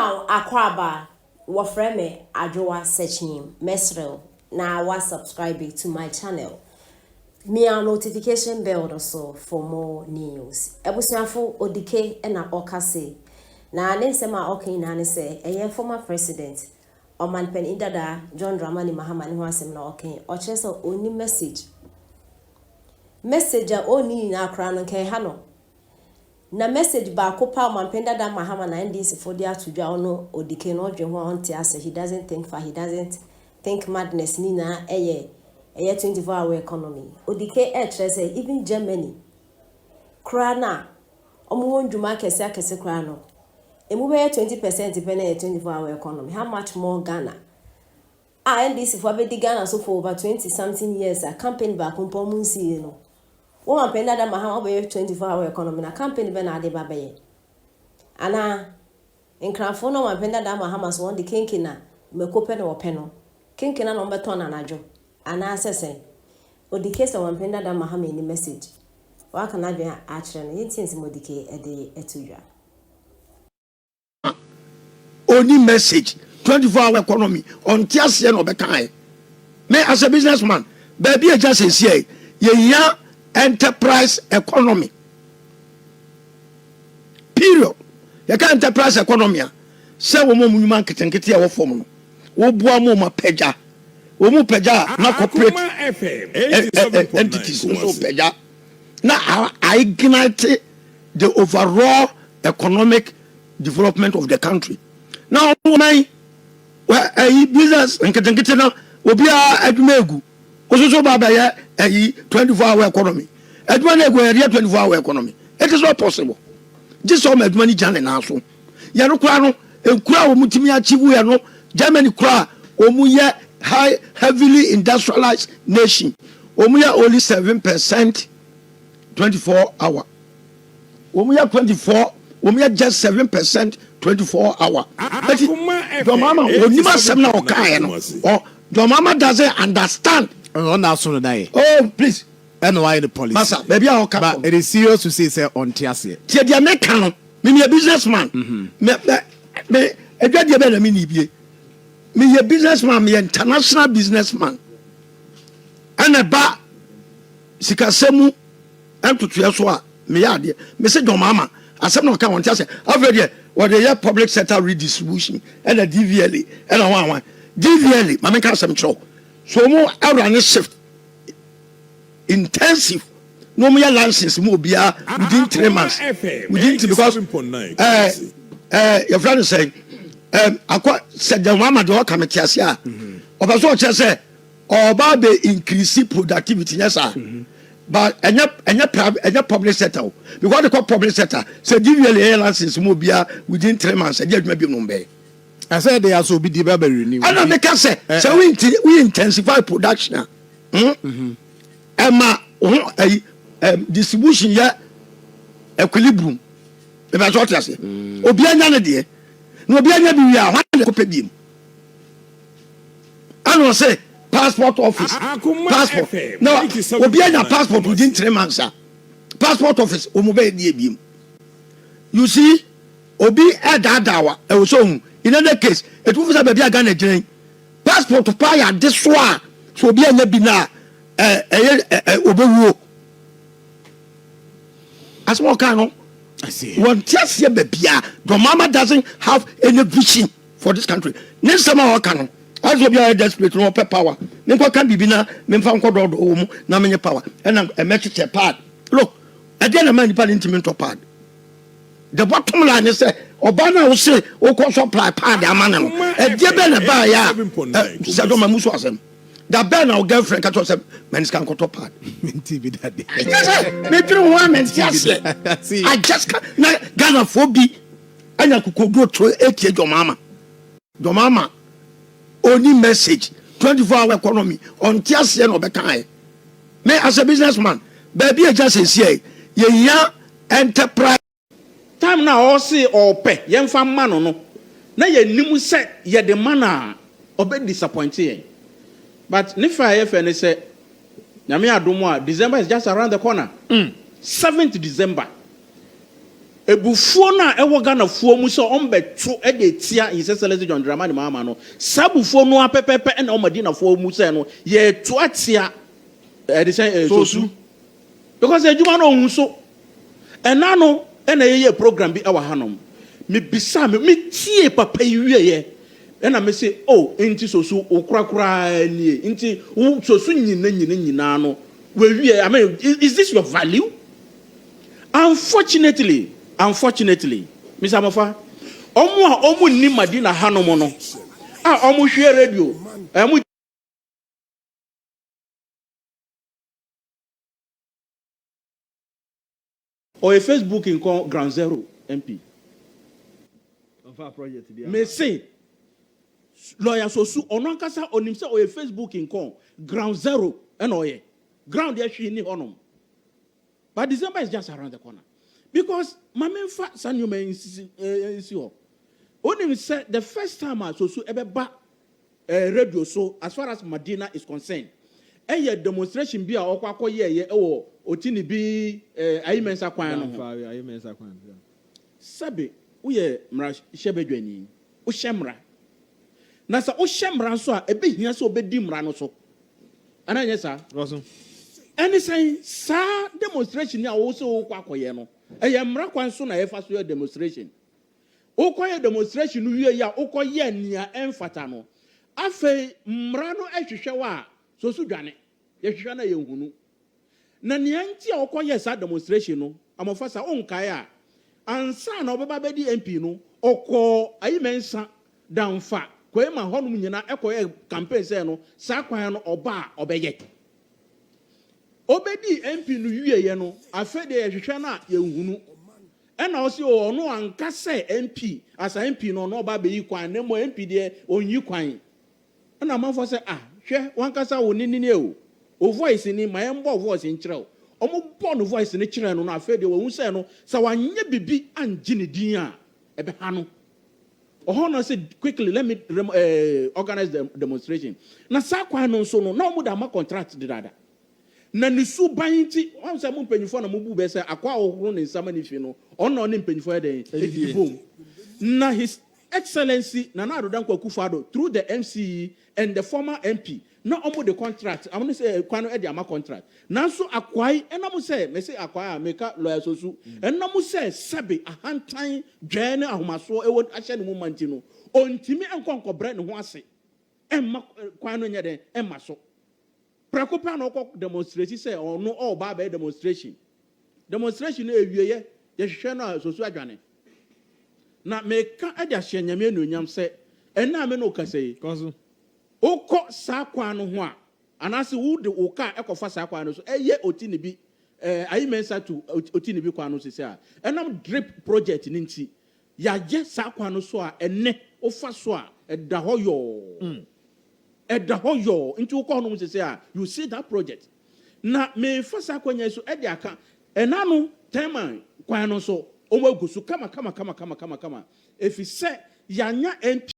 Meanwhile, Akwaba, wa frame Ajoa search name, Mesrel, now was subscribing to my channel. Me a notification bell also for more news. Ebusiafo Odike ena okase. Na nensema okay na ne say eye former president Oman Pen Indada John Dramani Mahama ni ho asem na okay. Oche so oni message a oni na akra no kan ha no. Na message ba ko pa Oman Pen Indada Mahama na NDC for dia to dwa no Odike no dwe ho onte ase. He doesn't think madness ni na eye 24-hour economy. Odike say even Germany krana omo ndwuma kese krano. Emu be 20% depending 24-hour economy. How much more Ghana? NDC for be Ghana so for over 20 something years a campaign back on pomunsi you know. One penda da Mahama be 24-hour economy na campaign be na de ba be. Ana enkranfo no one penda da Mahama so on the kinkina mekope no openo. Kinkina no beton anajo. Ana asese. Odike so one penda da Mahama ni message. Wa kana dwen a kire no yintinsi Odike e de etudwa. Only message 24-hour economy on tiase no bekan me as a businessman baby e just say ye enterprise economy period ye ka enterprise economy say wo mo munuma nketenkete e wo fom no wo boa mo ma pagya wo mu pagya na corporate entities so pagya na I ignite the overall economic development of the country. Now, my business and get now will be a admegu. Also, Baba, a 24-hour economy. At one area 24-hour economy. It is not possible. Just all my money, Jan and Aso. Yano Crano, and Crow Mutimia Chibuano, Germany Cra, Omuya high, heavily industrialized nation. Omuya only 7%, 24-hour. Omuya 24, Omuya just 7%. 24-hour. But your mama will never say no. Or your mama doesn't understand. Oh, please. And why the police? Masa, maybe I'll come. But it is serious to say, sir, on Tiasia. Tia dia me kan. Me a businessman. Me edwa dia be na me ni bie. Me a businessman, me international businessman. And a ba sikasemu entutu so a me ya de. Me say your mama asem no kan on Tiasia. Already what the public sector redistribution and a DVLA and a one DVLA, my make some show. So more run shift intensive. No more license more be within 3 months. Within because your friend is saying I said the mama do come to us here. Or so just say or baby increase productivity, yes, sir. But and your public sector because the public sector so give you a license more within 3 months and yet maybe no be. I said they also be developed renewed. I don't make say so we intensify production. Emma distribution ya equilibrium. If I what you say. Obi anya na de. No obi anya bi wi a wan ko pedim. I don't say passport office. Passport. No, obi anya passport within 3 months. Passport office omobey die biem. You see, obi edadawa e wo so hu. In any case, it will be a Ghana journey. Passport to pay at this one. So be a nebina obewo. As more can I see. One just here baby. Your mama doesn't have any vision for this country. Next summer can as we are desperate no power. Nempo can be bina memfa nkodo do na menye power. And a message part. Look, again a man dependent part. The bottom line is Obana will say, "O can supply part the amano." A dear Ben buy ya. Sadoma Muswasem. The Ben our girlfriend can also men's can cut part. Maybe one man just I just can't Ghana phobia. And I could go through 8 years your mama. Your mama only message 24-hour economy on Tiasia no bekai. Me as a businessman, baby I just say ye enterprise. Time now all say or pay young fan man no. Na ye nimu say ye the man obe disappointed. But Nifa FN say Nyame adomo December is just around the corner. 7th December. ebufuo na ewo Ghana fuo mu so ombeto e de tia His Excellency John Dramani Mahama no sabufuo no apepepe e na omadi na fuo mu se no ye to atia e de say sosu because ejuma no hu so ena no e na ye program bi e wa hanom me bisa me tie papa yiwe ye e na me say oh enti sosu okrakra nie enti sosu nyina no we wie I mean is this your value? Unfortunately, Mr. Mofa, omu ni madina hanomo no. Omu hwe radio. Or a Facebook in call Ground Zero MP. Me say lawyer Sosu onankasa onim say o a Facebook in call Ground Zero oye. Ground there she ni honum. But December is just around the corner. Because my main fact, Sanyuma is your. Only said the first time I saw Ebeba radio, so as far as Medina is concerned, a demonstration be a Okwako ye or Otini be a mensa quan. Sabi, we are Mrash Shebedweni, Ushemra. Nasa Ushemra so a big here so bedim ranoso. And I yes, sir. And it's saying, sir, demonstration now also kwakoyeno. A yamra kwanso na efa so demonstration. Okoye demonstration no ya okoye nia emfata no. Afe mra no ehwehwe wa so so dwane. Yehwehwe na yehunu. Na nia nti a okoye sa demonstration no, amofa sa onkae a ansa na obeba bedi MP no, okọ ayimensa damfa. Kwema honum nyina ekoye campaign say no, sa kwan no oba obeye. Obedi MP no wiye no afede yehwehwe na yehunu ena o si o no anka se MP asa MP no no ba be yi kwan na mo MP de onyi kwan ena manfo se hwe wankasa wo ni o voice ni ma embo voice nkyerɛ o mo bɔ no voice ni kyerɛ no na afede wo hu se no sa wanye bibi anje ne din a ebe ha no o no say quickly let me organize the demonstration na sa kwan no so no na mo da ma contract de dada na nisu banti on say mo mpanyifo na mo bu be say akwa ohoro ne nsama ni fi no ono ne mpanyifo de edibom na His Excellency Nana Adodan Akufo-Addo through the MCE and the former MP na omo the contract am say kwano e de ama contract na so akwai ena mo say me say akwai meka lawyer Sosu ena mo say sebe ahantan dwane ahomaso e wo ahye ne mo manti no ontimi enkonko bre ne ho ase emma kwano nya den emma so Preocupa no demonstration say or no all ba demonstration. Demonstration e wieye ye hwehwe na Sosu adwane. Na meka ade ahye nyame anuonyam say ena me no ka say. Koso. Okọ sa kwa no ho a anase wo de oka ekofa sa kwa no so eye otini bi ayi mensa to otini bi kwa no se a. Enam drip project ni nti ya je sa kwa no so a ene ofa so a eda ho yo. Edahoyo into ukono say you see that project na me fasa kwanya so e de aka enanu tema kwan no so omo agusu kama efi se yanya MP